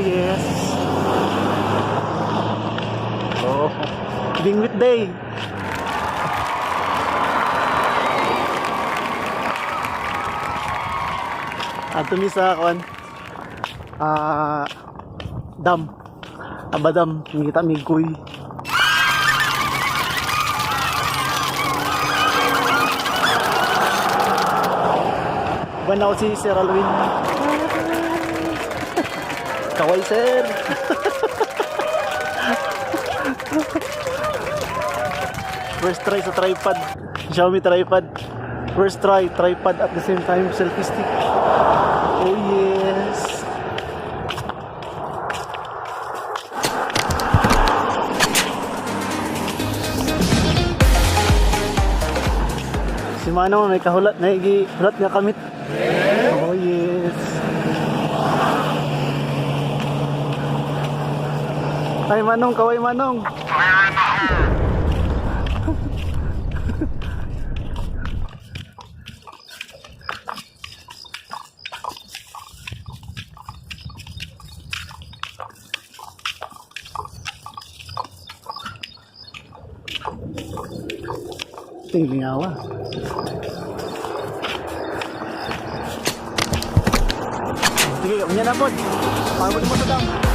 yes. Oh, Bingwit Day. Ato mi sa kuan. Dam. Abha dam, kita migoy. Banaw si Sir Alwin. Kaway sir. First try sa tripod. Xiaomi tripod. First try, tripod at the same time selfie stick. Oh yes. Si Manong may kahulat, hulat nga kamit. Oh yes. Ay Manong, kaway Manong. Tingling awa. Sige, unya na po. Pagod mo sa dam.